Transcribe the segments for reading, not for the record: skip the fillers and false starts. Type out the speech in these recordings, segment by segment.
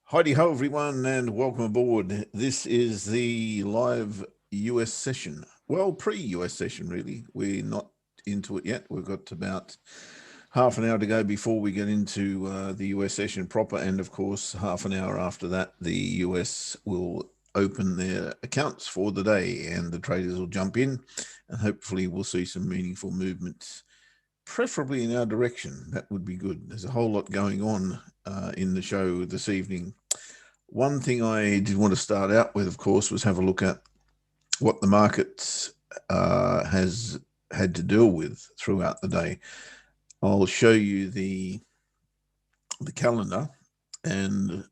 Heidi ho, everyone, and welcome aboard. This is the live US session. Well, pre-US session, really. We're not into it yet. We've got about half an hour to go before we get into the US session proper. And of course, half an hour after that, the US will open their accounts for the day and the traders will jump in and hopefully we'll see some meaningful movements, preferably in our direction. That would be good. There's a whole lot going on in the show this evening. One thing I did want to start out with, of course, was have a look at what the market has had to deal with throughout the day. I'll show you the calendar, and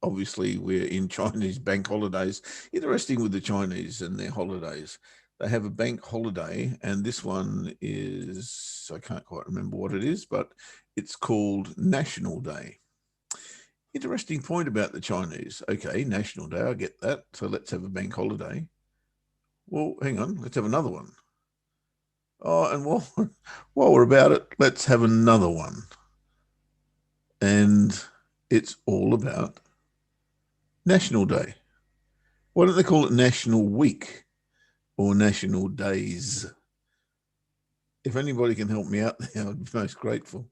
obviously we're in Chinese bank holidays. Interesting with the Chinese and their holidays. They have a bank holiday, and this one is, I can't quite remember what it is, but it's called National Day. Interesting point about the Chinese. Okay, National Day, I get that. So let's have a bank holiday. Well, hang on, let's have another one. Oh, and while we're about it, let's have another one. And it's all about National Day. Why don't they call it National Week or National Days? If anybody can help me out there, I'd be most grateful,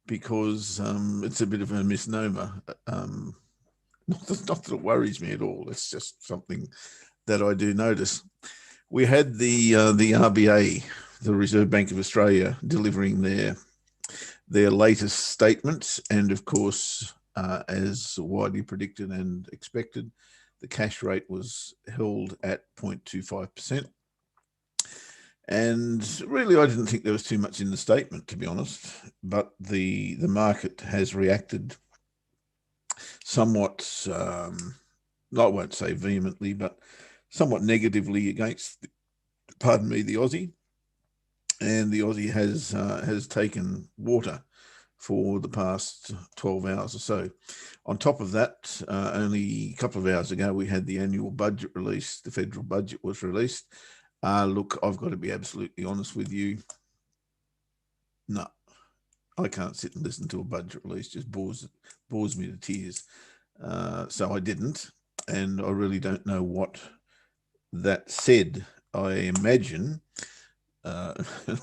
because it's a bit of a misnomer. Not that it worries me at all. It's just something that I do notice. We had the RBA, the Reserve Bank of Australia, delivering their latest statements, and of course, as widely predicted and expected, the cash rate was held at 0.25%. And really, I didn't think there was too much in the statement, to be honest. But the market has reacted somewhat, I won't say vehemently, but somewhat negatively against, pardon me, the Aussie. And the Aussie has taken water for the past 12 hours or so. On top of that, only a couple of hours ago, we had the annual budget released. The federal budget was released. Look, I've got to be absolutely honest with you. No, I can't sit and listen to a budget release. Just bores me to tears. So I didn't, and I really don't know what that said. I imagine it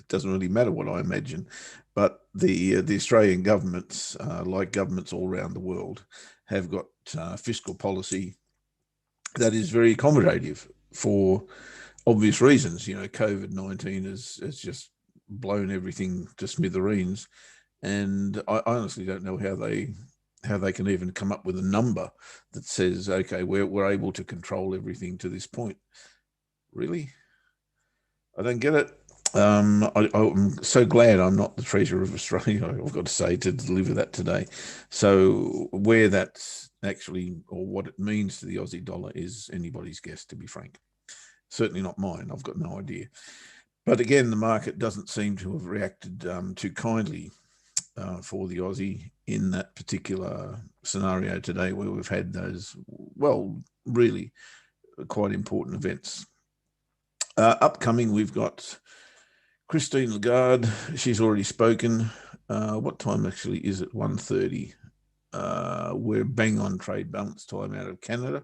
doesn't really matter what I imagine, but the Australian governments, like governments all around the world, have got fiscal policy that is very accommodative for obvious reasons. You know, COVID-19 has just blown everything to smithereens, and I honestly don't know how they can even come up with a number that says, okay, we're able to control everything to this point. Really, I don't get it. I'm so glad I'm not the Treasurer of Australia, I've got to say, to deliver that today. So where that's actually, or what it means to the Aussie dollar, is anybody's guess, to be frank. Certainly not mine. I've got no idea. But again, the market doesn't seem to have reacted too kindly for the Aussie in that particular scenario today, where we've had those, well, really quite important events. Upcoming, we've got Christine Lagarde. She's already spoken. What time actually is it? 1:30. We're bang on trade balance time out of Canada,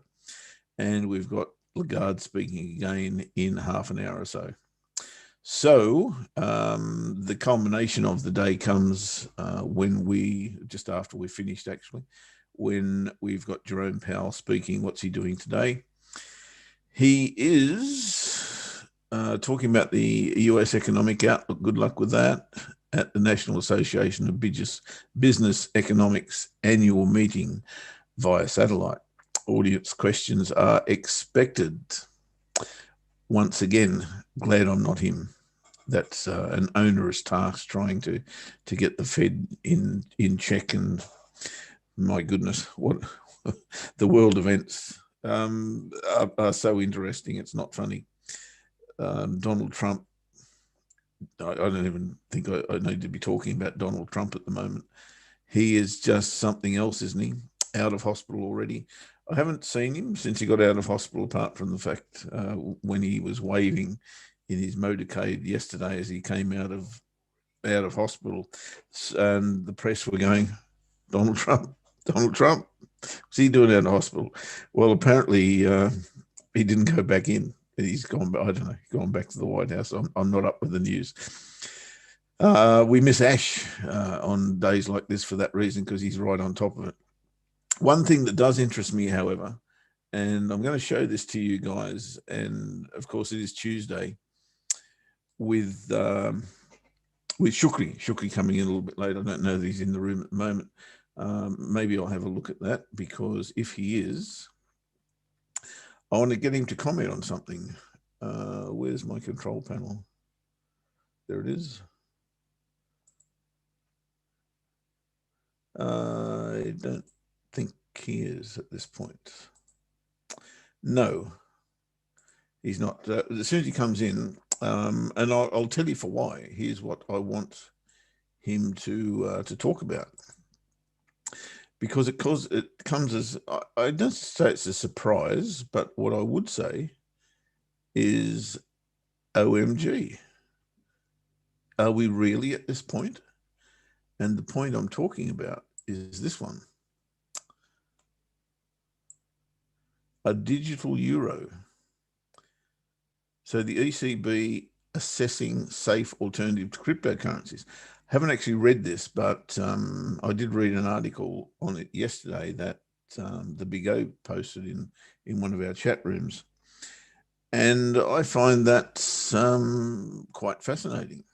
and we've got Lagarde speaking again in half an hour or so. So the culmination of the day comes just after we're finished, actually, when we've got Jerome Powell speaking. What's he doing today? He is talking about the US economic outlook. Good luck with that, at the National Association of Business Economics annual meeting via satellite. Audience questions are expected. Once again, glad I'm not him. That's an onerous task, trying to get the Fed in check. And my goodness, what the world events are so interesting. It's not funny. Donald Trump. I don't even think I need to be talking about Donald Trump at the moment. He is just something else, isn't he? Out of hospital already. I haven't seen him since he got out of hospital, apart from the fact when he was waving in his motorcade yesterday as he came out of hospital, and the press were going, Donald Trump, Donald Trump. What's he doing out in hospital? Well, apparently he didn't go back in. He's gone, I don't know, gone back to the White House. I'm not up with the news. We miss Ash on days like this for that reason, because he's right on top of it. One thing that does interest me, however, and I'm going to show this to you guys, and of course it is Tuesday, with Shukri coming in a little bit later. I don't know that he's in the room at the moment. Maybe I'll have a look at that, because if he is, I want to get him to comment on something. Where's my control panel? There it is. I don't think he is at this point. No, he's not. As soon as he comes in, and I'll tell you for why. Here's what I want him to talk about, because it comes as, I don't say it's a surprise, but what I would say is, OMG, are we really at this point? And the point I'm talking about is this one: a digital euro. So the ECB assessing safe alternative to cryptocurrencies. Haven't actually read this, but I did read an article on it yesterday that the Big O posted in one of our chat rooms. And I find that quite fascinating.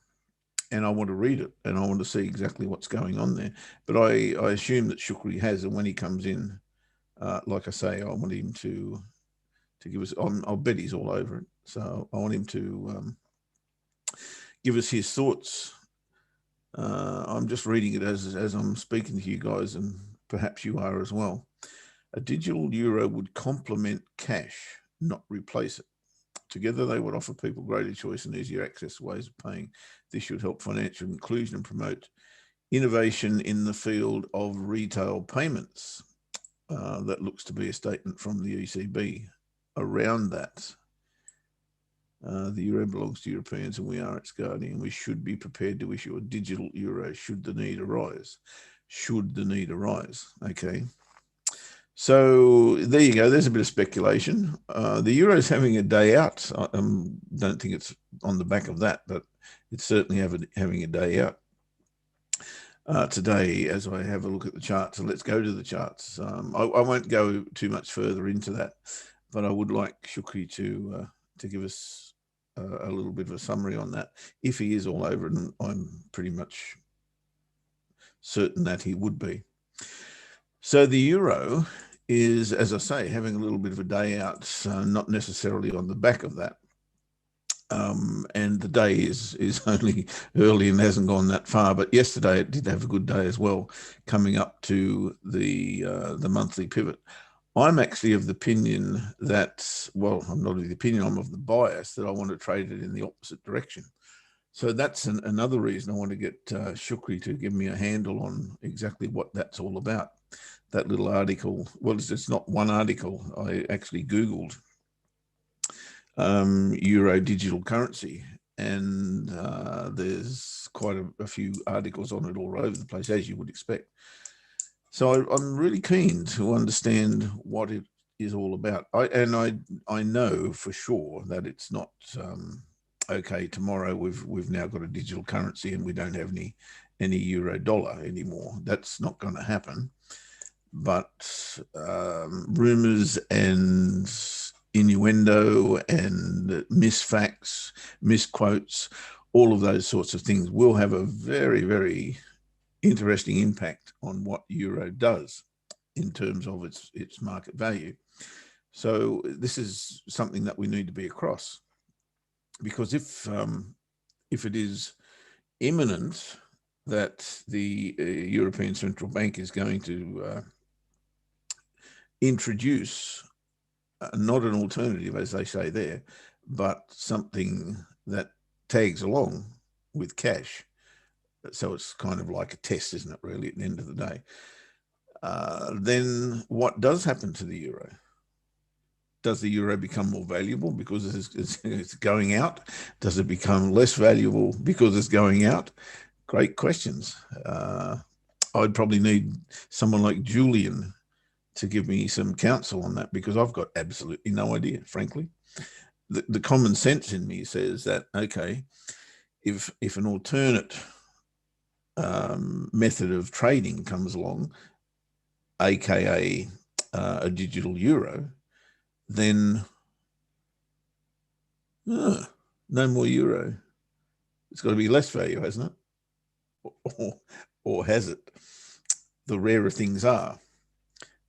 And I want to read it, and I want to see exactly what's going on there. But I assume that Shukri has, and when he comes in, like I say, I want him to give us, I'll bet he's all over it. So I want him to give us his thoughts. I'm just reading it as I'm speaking to you guys, and perhaps you are as well. A digital euro would complement cash, not replace it. Together, they would offer people greater choice and easier access to ways of paying. This should help financial inclusion and promote innovation in the field of retail payments. That looks to be a statement from the ECB around that. The euro belongs to Europeans, and we are its guardian. We should be prepared to issue a digital euro should the need arise. Should the need arise. Okay. So there you go. There's a bit of speculation. The euro is having a day out. I don't think it's on the back of that, but it's certainly having a day out today as I have a look at the charts. So let's go to the charts. I won't go too much further into that, but I would like Shukri to give us a little bit of a summary on that, if he is all over it, and I'm pretty much certain that he would be. So the euro is, as I say, having a little bit of a day out, not necessarily on the back of that. And the day is only early and hasn't gone that far. But yesterday it did have a good day as well, coming up to the monthly pivot. I'm actually of the opinion that, well, I'm not of the opinion, I'm of the bias that I want to trade it in the opposite direction. So that's another reason I want to get Shukri to give me a handle on exactly what that's all about. That little article, well, it's not one article. I actually Googled euro digital currency, and there's quite a few articles on it all over the place, as you would expect. So I'm really keen to understand what it is all about. I know for sure that it's not okay. Tomorrow we've now got a digital currency and we don't have any euro dollar anymore. That's not going to happen. But rumors and innuendo and misfacts, misquotes, all of those sorts of things will have a very, very interesting impact on what euro does in terms of its market value. So this is something that we need to be across, because if it is imminent that the European Central Bank is going to introduce not an alternative, as they say there, but something that tags along with cash. So it's kind of like a test, isn't it, really, at the end of the day? Then what does happen to the euro? Does the euro become more valuable because it's going out? Does it become less valuable because it's going out? Great questions. I'd probably need someone like Julian to give me some counsel on that, because I've got absolutely no idea, frankly. The common sense in me says that, okay, if an alternate method of trading comes along, aka a digital euro, then no more euro. It's got to be less value, hasn't it? Or has it? The rarer things are,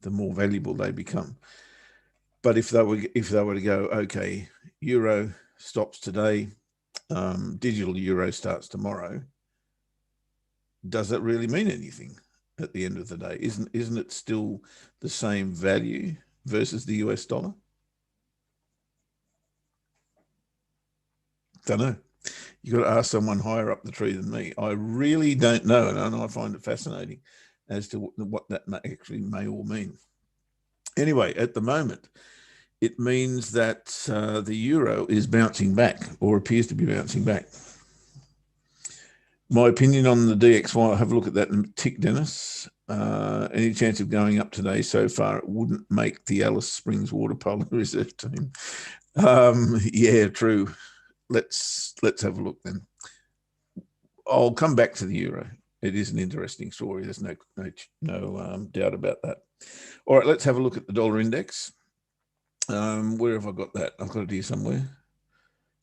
the more valuable they become. But if they were to go, okay, euro stops today, digital euro starts tomorrow, does that really mean anything at the end of the day? Isn't it still the same value versus the US dollar? Don't know. You've got to ask someone higher up the tree than me. I really don't know, and I find it fascinating as to what that actually may all mean. Anyway, at the moment, it means that the euro is bouncing back, or appears to be bouncing back. My opinion on the DXY, I'll have a look at that in a tick, Dennis. Any chance of going up today? So far, it wouldn't make the Alice Springs Water Polo Reserve team. Yeah, true. Let's have a look then. I'll come back to the euro. It is an interesting story. There's no doubt about that. All right, let's have a look at the dollar index. Where have I got that? I've got it here somewhere.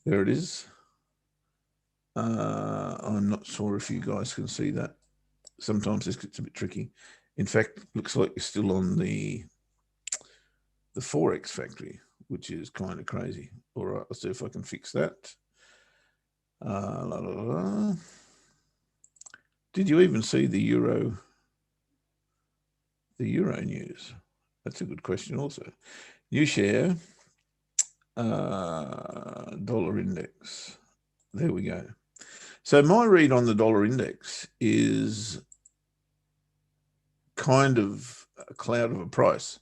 There it is. I'm not sure if you guys can see that. Sometimes this gets a bit tricky. In fact, looks like you're still on the Forex factory, which is kind of crazy. All right, let's see if I can fix that. Did you even see the euro news? That's a good question also. New share, dollar index. There we go. So my read on the dollar index is kind of a cloud of a price.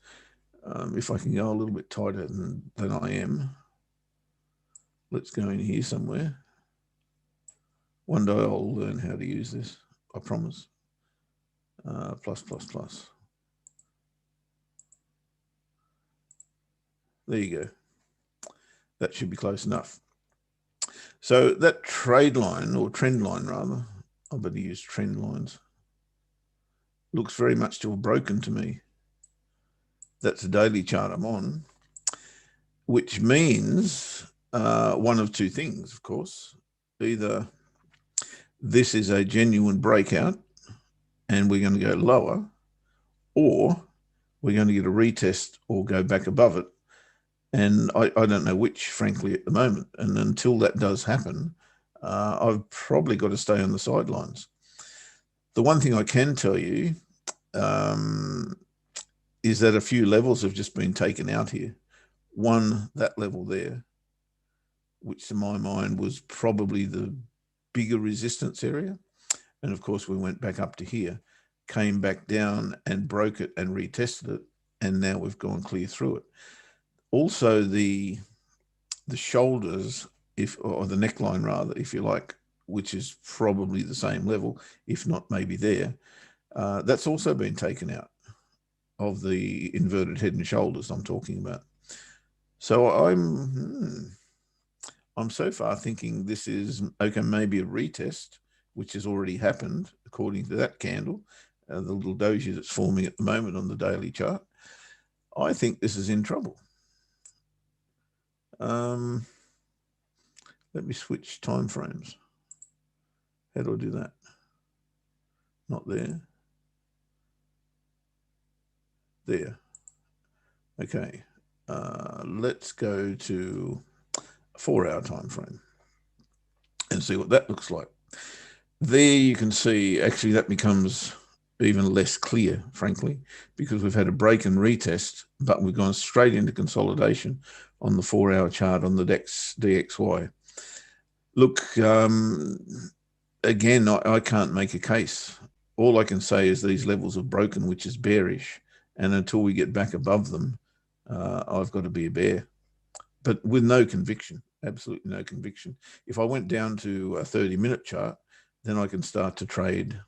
If I can go a little bit tighter than I am, let's go in here somewhere. One day I'll learn how to use this, I promise. Plus. There you go. That should be close enough. So that trade line, or trend line rather, I better use trend lines, looks very much to have broken to me. That's a daily chart I'm on, which means one of two things, of course. Either this is a genuine breakout and we're going to go lower, or we're going to get a retest or go back above it. And I don't know which, frankly, at the moment. And until that does happen, I've probably got to stay on the sidelines. The one thing I can tell you is that a few levels have just been taken out here. One, that level there, which to my mind was probably the bigger resistance area. And of course, we went back up to here, came back down and broke it and retested it. And now we've gone clear through it. Also, the shoulders, or the neckline rather, if you like, which is probably the same level, if not maybe there, that's also been taken out of the inverted head and shoulders I'm talking about. So I'm so far thinking this is, okay, maybe a retest, which has already happened according to that candle, the little doji that's forming at the moment on the daily chart. I think this is in trouble. Let me switch time frames. How do I do that? Not there. There. Okay. Let's go to a 4-hour time frame and see what that looks like. There you can see, actually that becomes even less clear, frankly, because we've had a break and retest, but we've gone straight into consolidation on the 4-hour chart on the DXY. Look, again, I can't make a case. All I can say is these levels have broken, which is bearish. And until we get back above them, I've got to be a bear, but with no conviction, absolutely no conviction. If I went down to a 30-minute chart, then I can start to trade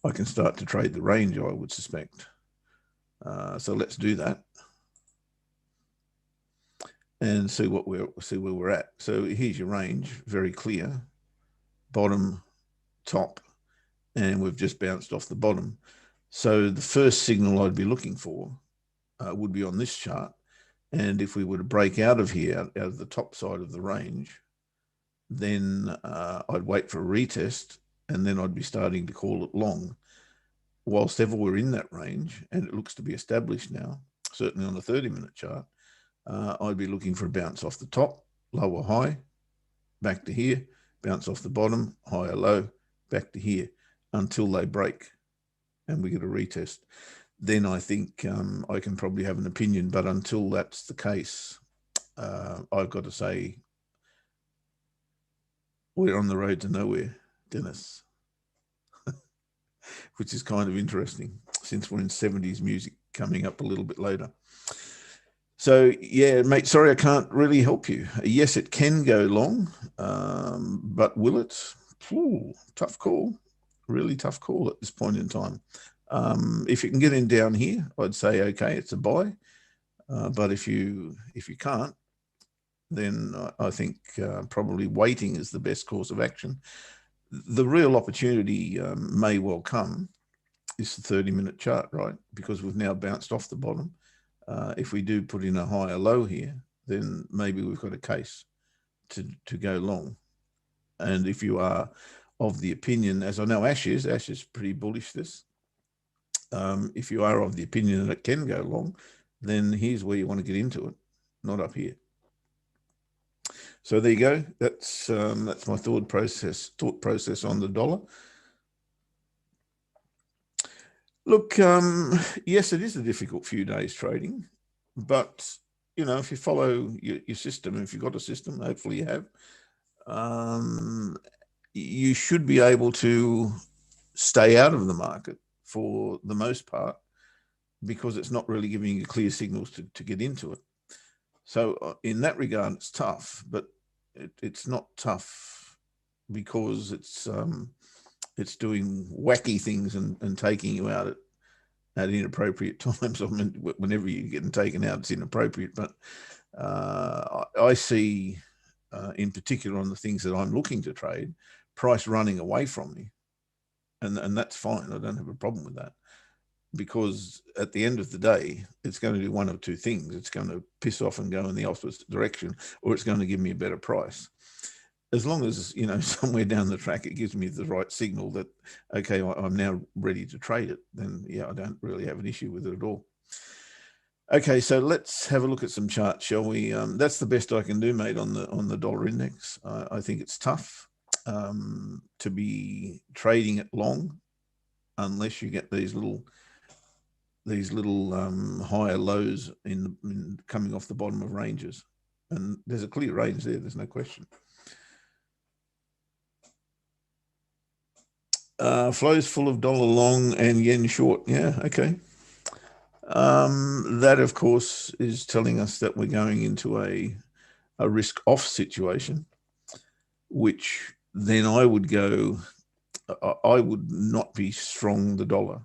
I can start to trade the range, I would suspect. So let's do that and see where we're at. So here's your range, very clear, bottom, top, and we've just bounced off the bottom. So the first signal I'd be looking for would be on this chart. And if we were to break out of here, out of the top side of the range, then I'd wait for a retest, and then I'd be starting to call it long. Whilst ever we're in that range, and it looks to be established now, certainly on the 30-minute chart, I'd be looking for a bounce off the top, lower high, back to here, bounce off the bottom, higher low, back to here, until they break and we get a retest. Then I think I can probably have an opinion, but until that's the case, I've got to say we're on the road to nowhere, Dennis, which is kind of interesting since we're in 70s music coming up a little bit later. So, yeah, mate, sorry, I can't really help you. Yes, it can go long, but will it? Ooh, tough call, really tough call at this point in time. If you can get in down here, I'd say, okay, it's a buy. But if you can't, then I think probably waiting is the best course of action. The real opportunity may well come is the 30-minute chart, right? Because we've now bounced off the bottom. If we do put in a higher low here, then maybe we've got a case to go long. And if you are of the opinion, as I know Ash is pretty bullish this. If you are of the opinion that it can go long, then here's where you want to get into it, not up here. So there you go. That's my thought process on the dollar. Look, yes, it is a difficult few days trading, but you know, if you follow your system, if you've got a system, hopefully you have, you should be able to stay out of the market for the most part, because it's not really giving you clear signals to get into it. So in that regard, it's tough, but it's not tough because it's doing wacky things and taking you out at inappropriate times. I mean, whenever you're getting taken out, it's inappropriate. But I see, in particular on the things that I'm looking to trade, price running away from me. And that's fine. I don't have a problem with that. Because at the end of the day, it's going to do one of two things. It's going to piss off and go in the opposite direction, or it's going to give me a better price. As long as, you know, somewhere down the track, it gives me the right signal that, okay, I'm now ready to trade it, then yeah, I don't really have an issue with it at all. Okay, so let's have a look at some charts, shall we? That's the best I can do, mate, on the dollar index. I think it's tough to be trading it long unless you get these little higher lows in coming off the bottom of ranges. And there's a clear range there, there's no question. Flows full of dollar long and yen short. Yeah, okay. That, of course, is telling us that we're going into a risk off situation, which then I would go, I would not be strong the dollar.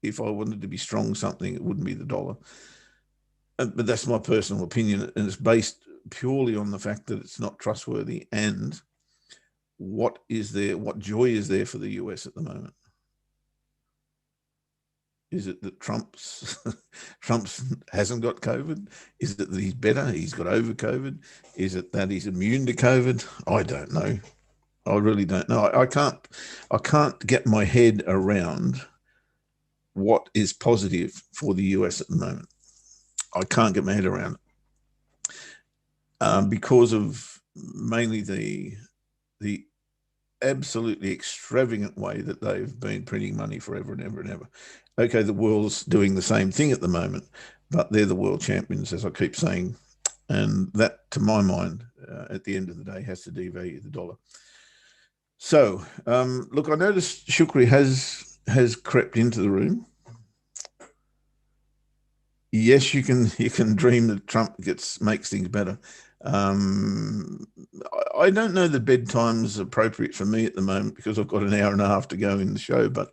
If I wanted to be strong something, it wouldn't be the dollar. But that's my personal opinion, and it's based purely on the fact that it's not trustworthy. And what joy is there for the US at the moment? Is it that Trump's hasn't got COVID? Is it that he's better? He's got over COVID? Is it that he's immune to COVID? I don't know. I really don't know. I can't get my head around what is positive for the US at the moment. I can't get my head around it because of mainly the absolutely extravagant way that they've been printing money forever and ever and ever. Okay, the world's doing the same thing at the moment, but they're the world champions, as I keep saying. And that, to my mind, at the end of the day, has to devalue the dollar. So, look, I noticed Shukri has crept into the room. Yes, you can dream that Trump makes things better. I don't know the bedtime's appropriate for me at the moment because I've got an hour and a half to go in the show, but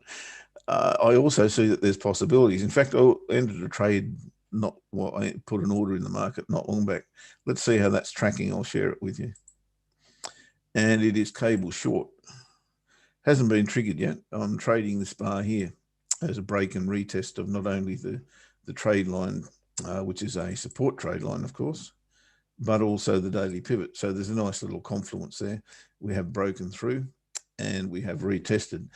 I also see that there's possibilities. In fact, I entered a trade, I put an order in the market not long back. Let's see how that's tracking. I'll share it with you. And it is cable short. Hasn't been triggered yet. I'm trading this bar here as a break and retest of not only the trade line, which is a support trade line, of course, but also the daily pivot. So there's a nice little confluence there. We have broken through and we have retested.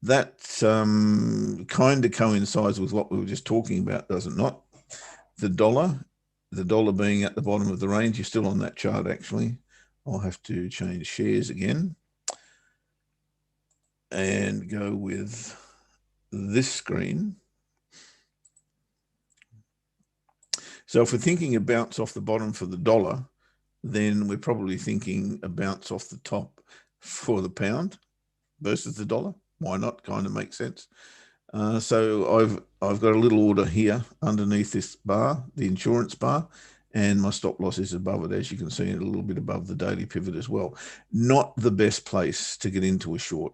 That kind of coincides with what we were just talking about, does it not? The dollar being at the bottom of the range. You're still on that chart, actually. I'll have to change shares again and go with this screen. So if we're thinking a bounce off the bottom for the dollar, then we're probably thinking a bounce off the top for the pound versus the dollar. Why not? Kind of makes sense. So I've got a little order here underneath this bar, the insurance bar, and my stop loss is above it, as you can see, a little bit above the daily pivot as well. Not the best place to get into a short.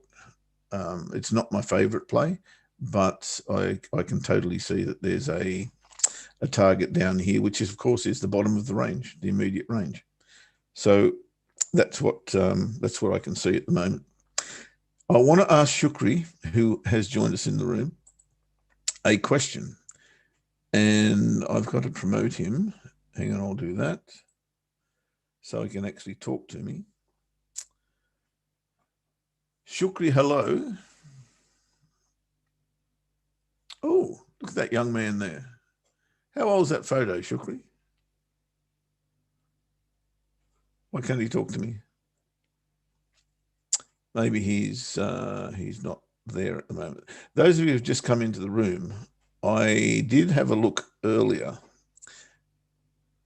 It's not my favorite play, but I can totally see that there's a target down here, which is, of course, is the bottom of the range, the immediate range. So that's what I can see at the moment. I want to ask Shukri, who has joined us in the room, a question, and I've got to promote him. Hang on, I'll do that so he can actually talk to me. Shukri, hello. Oh, look at that young man there. How old is that photo, Shukri? Why can't he talk to me? Maybe he's not there at the moment. Those of you who've just come into the room, I did have a look earlier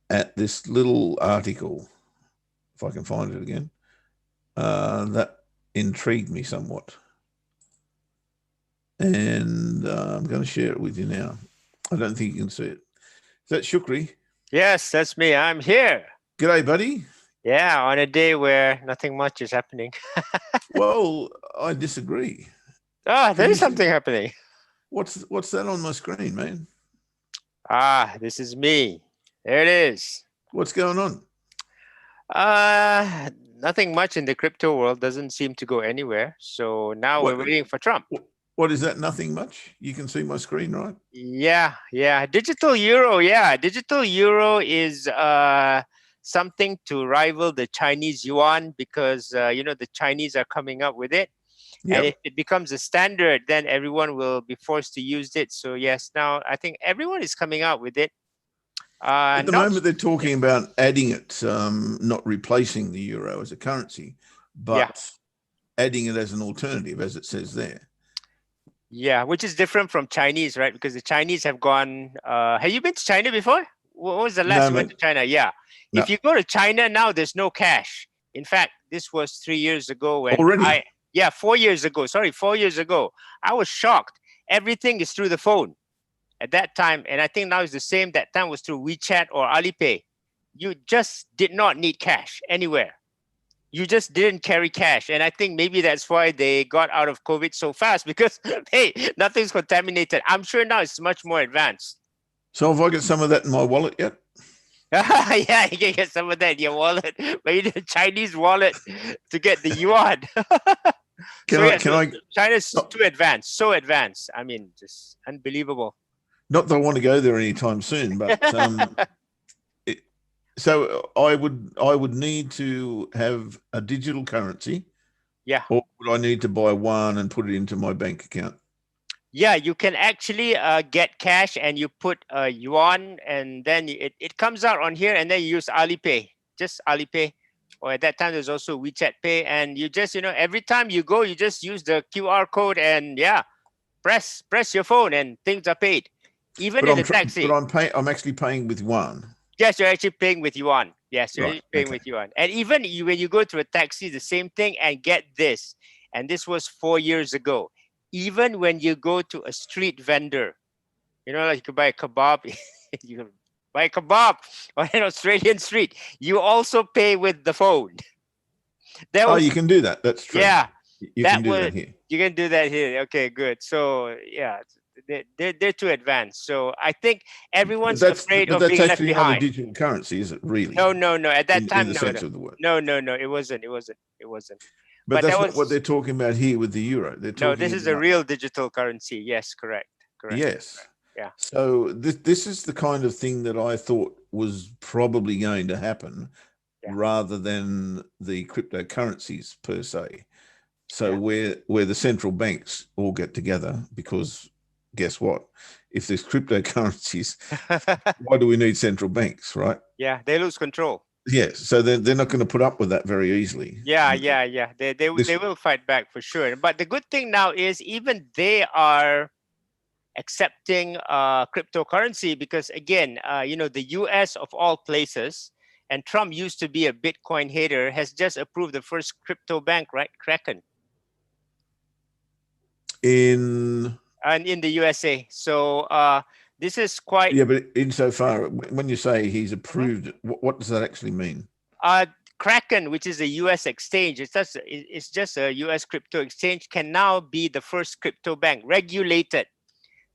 at this little article, if I can find it again, that intrigued me somewhat. And I'm going to share it with you now. I don't think you can see it. Is that Shukri? Yes, that's me. I'm here. G'day, buddy. Yeah, on a day where nothing much is happening. Well, I disagree. There is something happening. What's that on my screen, man? This is me. There it is. What's going on? Nothing much in the crypto world. Doesn't seem to go anywhere. So now we're waiting for Trump. What is that? Nothing much? You can see my screen, right? Yeah. Digital euro. Yeah, digital euro is something to rival the Chinese yuan because the Chinese are coming up with it. Yep. And if it becomes a standard, then everyone will be forced to use it. So yes, now I think everyone is coming out with it. At the moment, they're talking about adding it, not replacing the euro as a currency, but adding it as an alternative, as it says there. Yeah, which is different from Chinese, right? Because the Chinese have gone. Have you been to China before? What was the last you went to China? Yeah. No. If you go to China now, there's no cash. In fact, this was 3 years ago when 4 years ago. Sorry, 4 years ago. I was shocked. Everything is through the phone at that time. And I think now it's the same. That time was through WeChat or Alipay. You just did not need cash anywhere. You just didn't carry cash. And I think maybe that's why they got out of COVID so fast because, hey, nothing's contaminated. I'm sure now it's much more advanced. So have I got some of that in my wallet yet? Yeah, you can get some of that in your wallet. But you need a Chinese wallet to get the yuan. China's too advanced, so advanced. I mean, just unbelievable. Not that I want to go there anytime soon, but so I would need to have a digital currency. Yeah. Or would I need to buy one and put it into my bank account? Yeah, you can actually get cash and you put yuan and then it comes out on here and then you use Alipay, just Alipay. Or at that time, there's also WeChat Pay. And you just, every time you go, you just use the QR code and press your phone and things are paid. Even in the taxi. But I'm actually paying with yuan. Yes, you're actually paying with yuan. Yes, you're paying with yuan. And even when you go to a taxi, the same thing. And get this. And this was 4 years ago. Even when you go to a street vendor, like you could buy a kebab, buy kebab on an Australian street, you also pay with the phone. You can do that. That's true. Yeah, You can do that here. You can do that here. Okay, good. So yeah, they're too advanced. So I think everyone's afraid of that's being left actually not a behind. digital currency, is it? Really? No. At that time, in the no, sense of the word. no. It wasn't. But But that's that not what was they're talking about here with the euro. They're no. talking This is a about real digital currency. Yes, correct. yes. Yeah. So this is the kind of thing that I thought was probably going to happen, rather than the cryptocurrencies per se. So where the central banks all get together, because guess what? If there's cryptocurrencies, why do we need central banks, right? Yeah, they lose control. Yes, so they're not going to put up with that very easily. Yeah. They will fight back for sure. But the good thing now is even they are accepting cryptocurrency because again, the U.S. of all places, and Trump used to be a Bitcoin hater, has just approved the first crypto bank, right? Kraken. In the USA. So this is quite. Yeah, but insofar, when you say he's approved it, what does that actually mean? Kraken, which is a US exchange, it's just a US crypto exchange, can now be the first crypto bank regulated.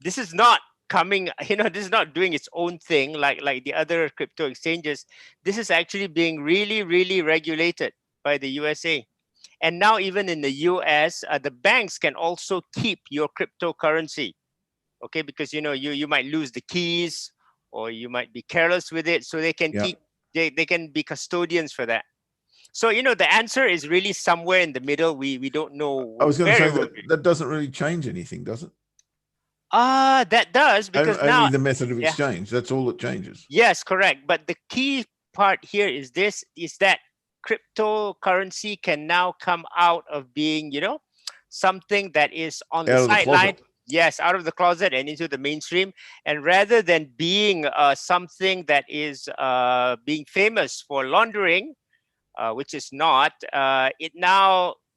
This is not coming, this is not doing its own thing like the other crypto exchanges. This is actually being really, really regulated by the USA. And now even in the US, the banks can also keep your cryptocurrency. Okay, because you might lose the keys or you might be careless with it, so they can keep they can be custodians for that. So the answer is really somewhere in the middle. We don't know. I was going to say that doesn't really change anything, does it? That does, because only now the method of exchange. That's all that changes. Yes, correct. But the key part here is that cryptocurrency can now come out of being something that is on the sideline. Yes, out of the closet and into the mainstream. And rather than being something that is being famous for laundering, which is not,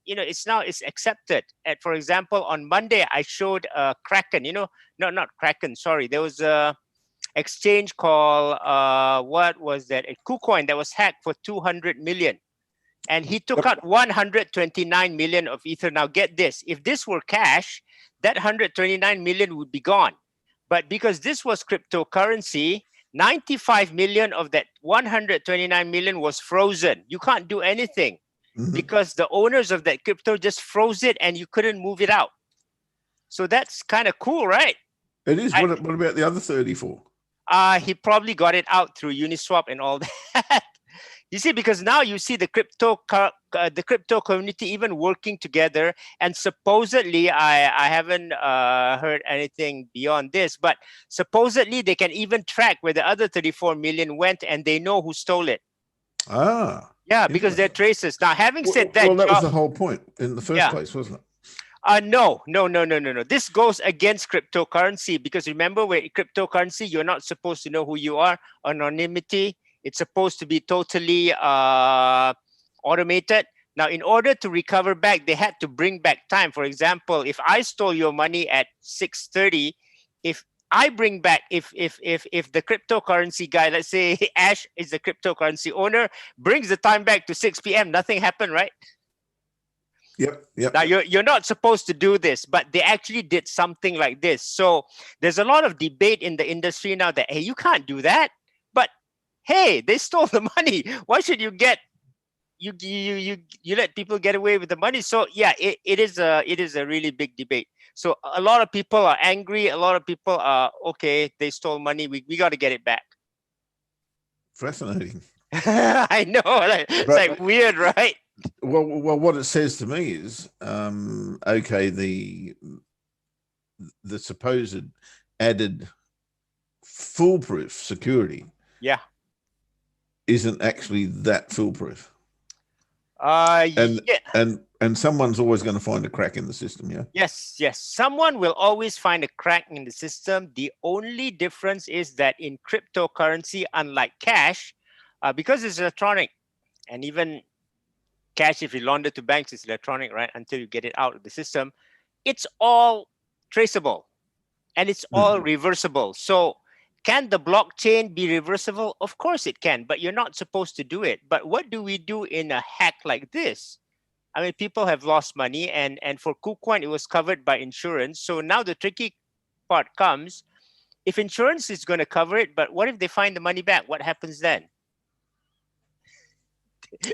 it's accepted. And for example, on Monday, I showed Kraken, not Kraken, sorry. There was a exchange called, what was that? A KuCoin that was hacked for 200 million. And he took out 129 million of Ether. Now get this, if this were cash, that 129 million would be gone. But because this was cryptocurrency, 95 million of that 129 million was frozen. You can't do anything because the owners of that crypto just froze it and you couldn't move it out. So that's kind of cool, right? It is. What about the other 34? He probably got it out through Uniswap and all that. You see, because now you see the crypto community even working together, and supposedly, I haven't heard anything beyond this, but supposedly they can even track where the other 34 million went, and they know who stole it. Yeah, because they're traces. Now, having said that, that was the whole point in the first place, wasn't it? No. This goes against cryptocurrency, because remember, with cryptocurrency, you're not supposed to know who you are. Anonymity. It's supposed to be totally automated. Now, in order to recover back, they had to bring back time. For example, if I stole your money at 6:30, if I bring back, if the cryptocurrency guy, let's say Ash is the cryptocurrency owner, brings the time back to 6 p.m., nothing happened, right? Yep. Now, you're not supposed to do this, but they actually did something like this. So there's a lot of debate in the industry now that, hey, you can't do that. But hey, they stole the money. Why should you let people get away with the money? So yeah, it is a really big debate. So a lot of people are angry. A lot of people are, okay, they stole money. We got to get it back. Fascinating. I know. It's like weird, right? Well, what it says to me is, okay, the supposed added foolproof security, isn't actually that foolproof. And someone's always going to find a crack in the system. Yes. Someone will always find a crack in the system. The only difference is that in cryptocurrency, unlike cash, because it's electronic, and even cash, if you launder to banks, is electronic, right? Until you get it out of the system, it's all traceable and it's all reversible. So Can the blockchain be reversible? Of course it can, but you're not supposed to do it. But what do we do in a hack like this? I mean, people have lost money, and for KuCoin, it was covered by insurance. So now the tricky part comes: if insurance is going to cover it, but what if they find the money back? What happens then?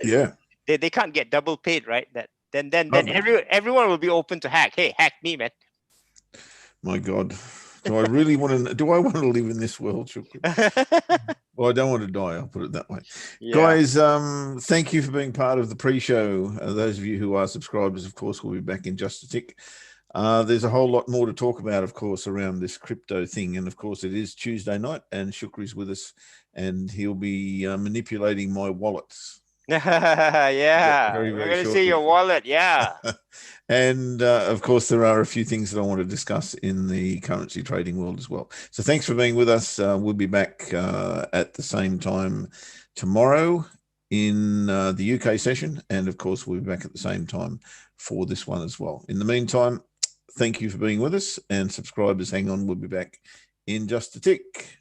Yeah, they can't get double paid, right? That then everyone will be open to hack. Hey, hack me, man. My God, do I really want to? Do I want to live in this world? Well, I don't want to die. I'll put it that way. Yeah. Guys, thank you for being part of the pre-show. Those of you who are subscribers, of course, will be back in just a tick. There's a whole lot more to talk about, of course, around this crypto thing. And of course, it is Tuesday night and Shukri's with us, and he'll be manipulating my wallets. Yeah, we're going to see your wallet. Yeah. And of course, there are a few things that I want to discuss in the currency trading world as well. So thanks for being with us. We'll be back at the same time tomorrow in the UK session. And of course, we'll be back at the same time for this one as well. In the meantime, thank you for being with us, and subscribers, hang on, we'll be back in just a tick.